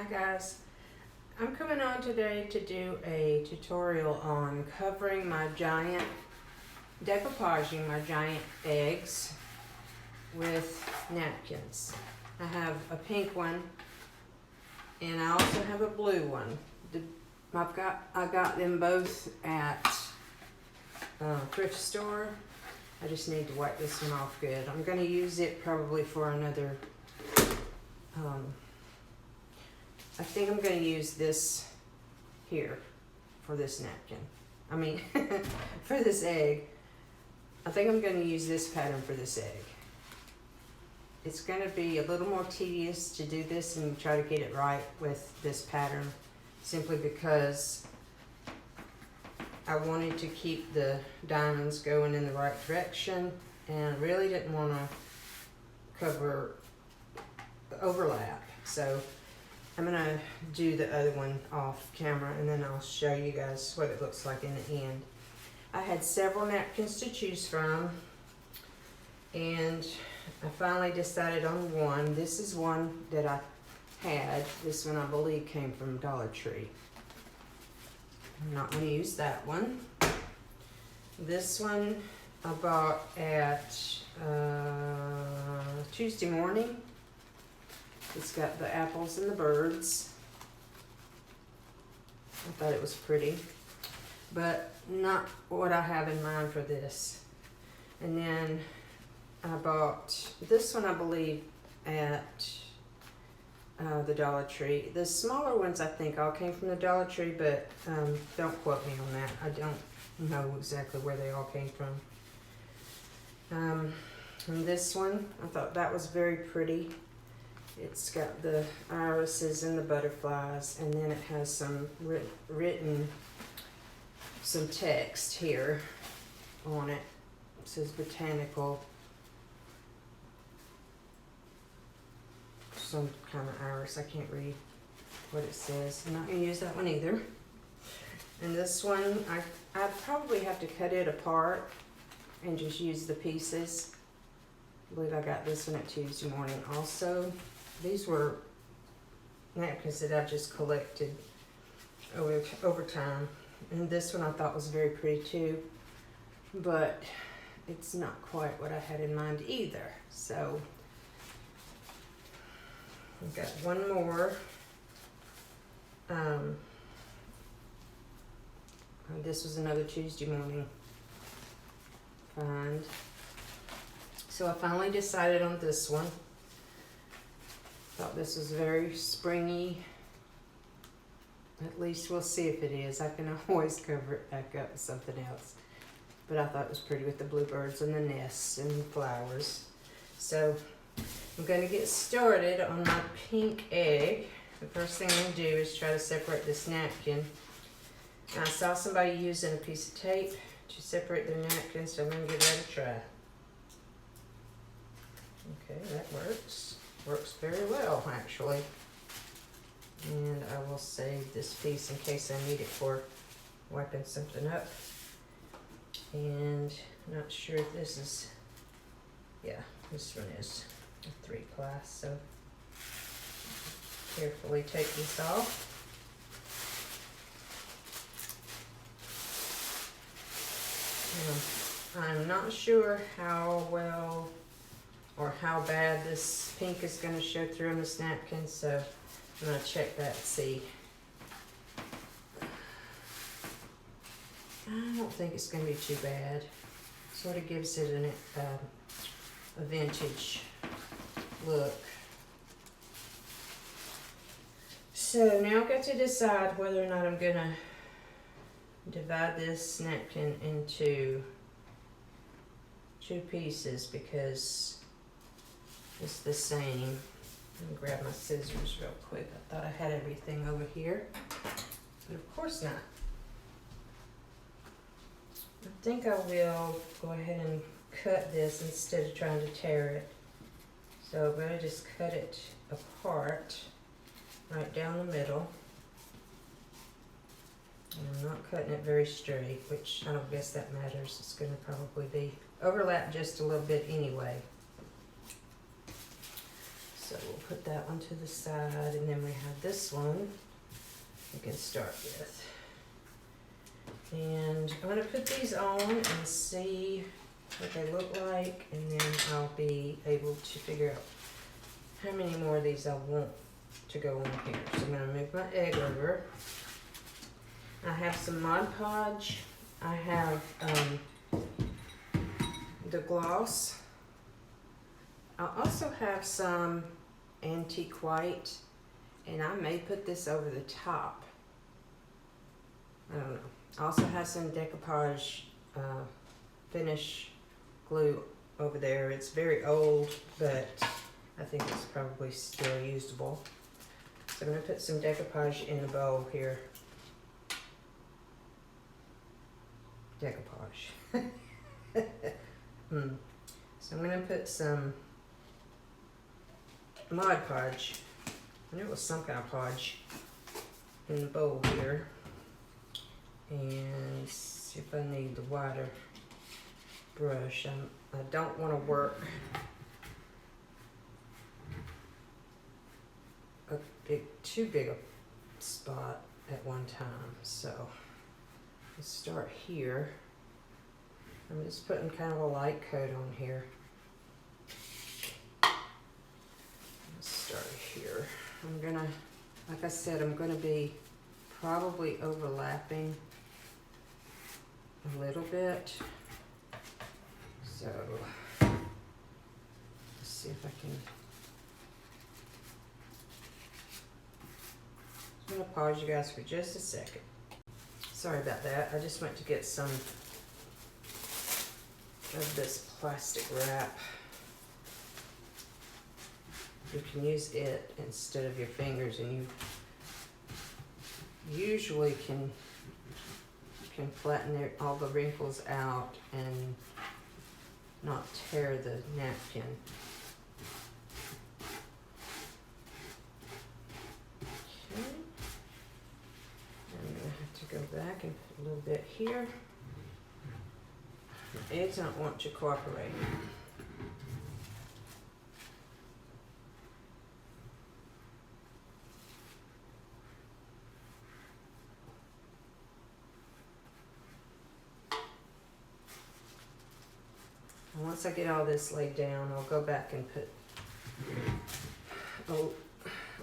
Hi guys, I'm coming on today to do a tutorial on covering my giant, decoupaging my giant eggs with napkins. I have a pink one and I also have a blue one. I got them both at thrift store. I just need to wipe this one off good. I'm going to use it probably for another I think I'm going to use this here for this napkin. I mean, for this egg. I think I'm going to use this pattern for this egg. It's going to be a little more tedious to do this and try to get it right with this pattern, simply because I wanted to keep the diamonds going in the right direction and really didn't want to cover overlap. So I'm going to do the other one off camera and then I'll show you guys what it looks like in the end. I had several napkins to choose from and I finally decided on one. This is one that I had. This one I believe came from Dollar Tree. I'm not going to use that one. This one I bought at Tuesday morning. It's got the apples and the birds. I thought it was pretty, but not what I have in mind for this. And then I bought this one, I believe, at the Dollar Tree. The smaller ones, I think, all came from the Dollar Tree, but don't quote me on that. I don't know exactly where they all came from. And this one, I thought that was very pretty. It's got the irises and the butterflies, and then it has some written, some text here on it. It says botanical, some kind of iris. I can't read what it says. I'm not going to use that one either. And this one, I'd probably have to cut it apart and just use the pieces. I believe I got this one at Tuesday morning also. These were napkins that I just collected over time. And this one I thought was very pretty too, but it's not quite what I had in mind either. So I've got one more. This was another Tuesday morning find. So I finally decided on this one. Thought this was very springy. At least we'll see if it is. I can always cover it back up with something else. But I thought it was pretty with the bluebirds and the nests and the flowers. So I'm going to get started on my pink egg. The first thing I'm going to do is try to separate this napkin. I saw somebody using a piece of tape to separate their napkin, so I'm going to give that a try. Okay, that works. Works very well, actually. And I will save this piece in case I need it for wiping something up. And I'm not sure if this is, yeah, this one is a 3-ply, so carefully take this off. Now, I'm not sure how well or how bad this pink is going to show through on this napkin, so I'm going to check that and see. I don't think it's going to be too bad. Sort of gives it a vintage look. So now I've got to decide whether or not I'm going to divide this napkin into 2 pieces, because it's the same. Let me grab my scissors real quick. I thought I had everything over here, but of course not. I think I will go ahead and cut this instead of trying to tear it. So I'm going to just cut it apart right down the middle. And I'm not cutting it very straight, which I don't guess that matters. It's going to probably be overlap just a little bit anyway. So we'll put that one to the side, and then we have this one we can start with. And I'm gonna put these on and see what they look like, and then I'll be able to figure out how many more of these I want to go on here. So I'm gonna move my egg over. I have some Mod Podge. I have the gloss. I also have some antique white, and I may put this over the top. I don't know. I also have some Decoupaged finish glue over there. It's very old, but I think it's probably still usable. So I'm going to put some Decoupage in a bowl here. Decoupage. So I'm going to put some Mod Podge. I knew it was some kind of podge in the bowl here. And see if I need the wider brush. I don't want to work too big a spot at one time. So let's start here. I'm just putting kind of a light coat on here. Let's start here. I'm gonna, like I said, I'm gonna be probably overlapping a little bit. So let's see if I can. I'm gonna pause you guys for just a second. Sorry about that. I just went to get some of this plastic wrap. You can use it instead of your fingers, and you usually can flatten all the wrinkles out and not tear the napkin. Okay. I'm gonna have to go back and put a little bit here. The eggs don't want to cooperate. And once I get all this laid down, I'll go back and put a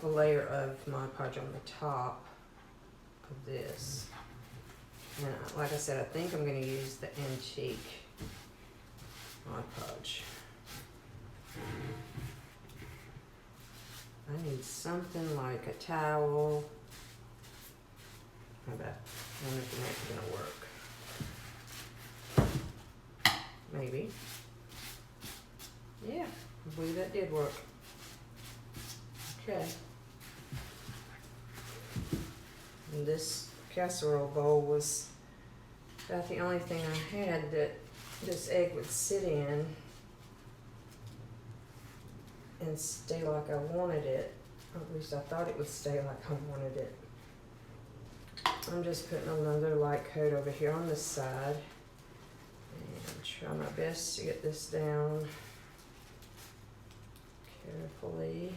layer of Mod Podge on the top of this. And like I said, I think I'm going to use the antique Mod Podge. I need something like a towel. How about, I wonder if the napkin's gonna work. Maybe. Yeah, I believe that did work. Okay. And this casserole bowl was about the only thing I had that this egg would sit in and stay like I wanted it. Or at least I thought it would stay like I wanted it. I'm just putting another light coat over here on this side and try my best to get this down carefully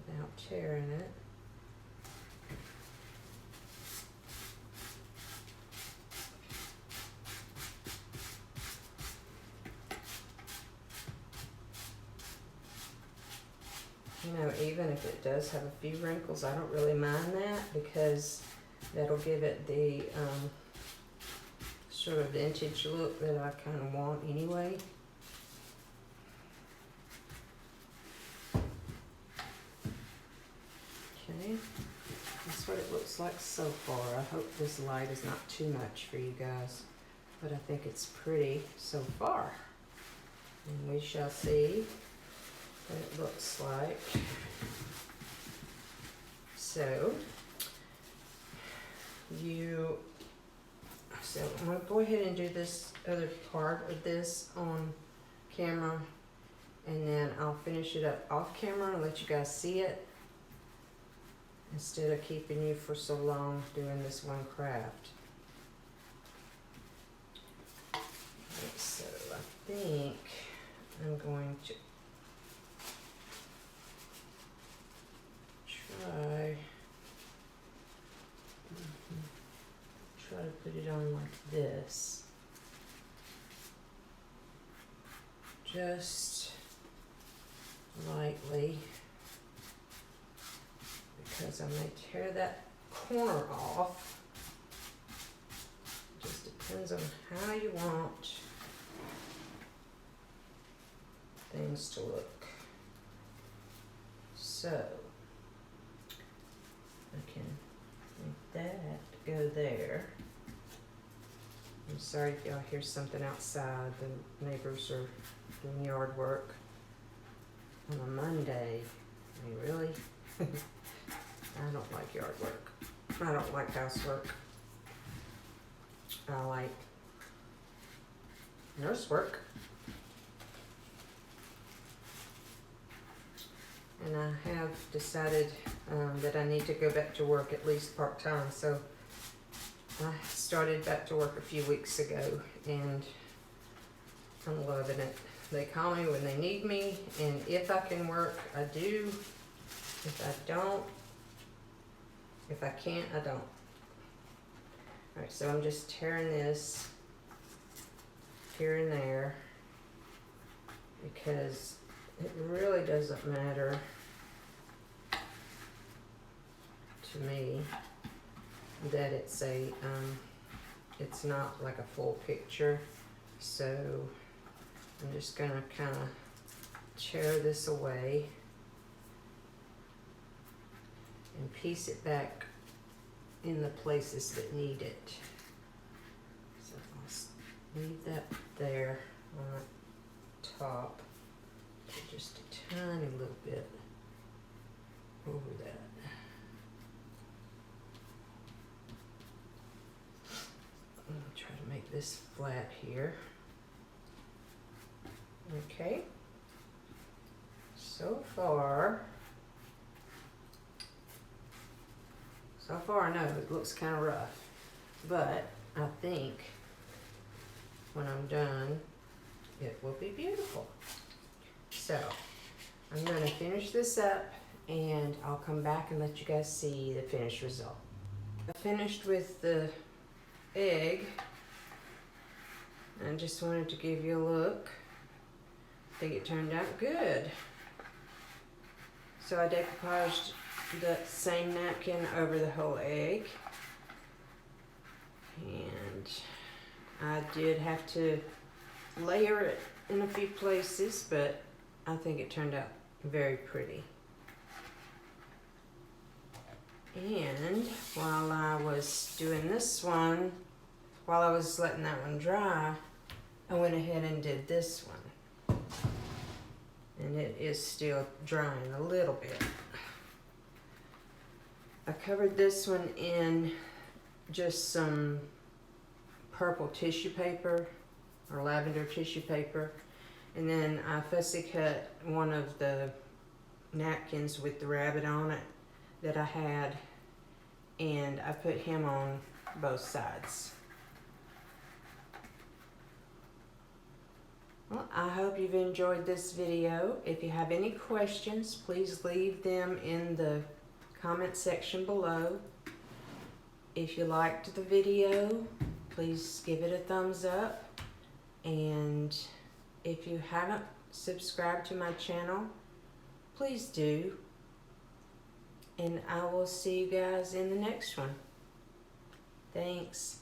without tearing it. You know, even if it does have a few wrinkles, I don't really mind that because that'll give it the sort of vintage look that I kind of want anyway. Okay, that's what it looks like so far. I hope this light is not too much for you guys, but I think it's pretty so far. And we shall see what it looks like. So I'm going to go ahead and do this other part of this on camera, and then I'll finish it up off camera and let you guys see it instead of keeping you for so long doing this one craft. So I think I'm going to like this. Just lightly, because I may tear that corner off. Just depends on how you want things to look. So I can make that go there. I'm sorry if y'all hear something outside. The neighbors are doing yard work on a Monday. I mean, really? I don't like yard work. I don't like housework. I like nurse work. And I have decided that I need to go back to work at least part-time. So I started back to work a few weeks ago and I'm loving it. They call me when they need me, and if I can work, I do. If I don't, if I can't, I don't. Alright, so I'm just tearing this here and there because it really doesn't matter to me that it's a it's not like a full picture. So I'm just gonna kind of tear this away and piece it back in the places that need it. So I'll leave that there on the top, just a tiny little bit over that. I'm gonna try to make this flat here. Okay. So far I know it looks kind of rough, but I think when I'm done, it will be beautiful. So I'm going to finish this up and I'll come back and let you guys see the finished result. I finished with the egg. I just wanted to give you a look. I think it turned out good. So I decoupaged the same napkin over the whole egg, and I did have to layer it in a few places, but I think it turned out very pretty. And while I was doing this one, while I was letting that one dry, I went ahead and did this one. And it is still drying a little bit. I covered this one in just some purple tissue paper or lavender tissue paper, and then I fussy cut one of the napkins with the rabbit on it that I had, and I put him on both sides. Well, I hope you've enjoyed this video. If you have any questions, please leave them in the comment section below. If you liked the video, please give it a thumbs up. And if you haven't subscribed to my channel, please do. And I will see you guys in the next one. Thanks.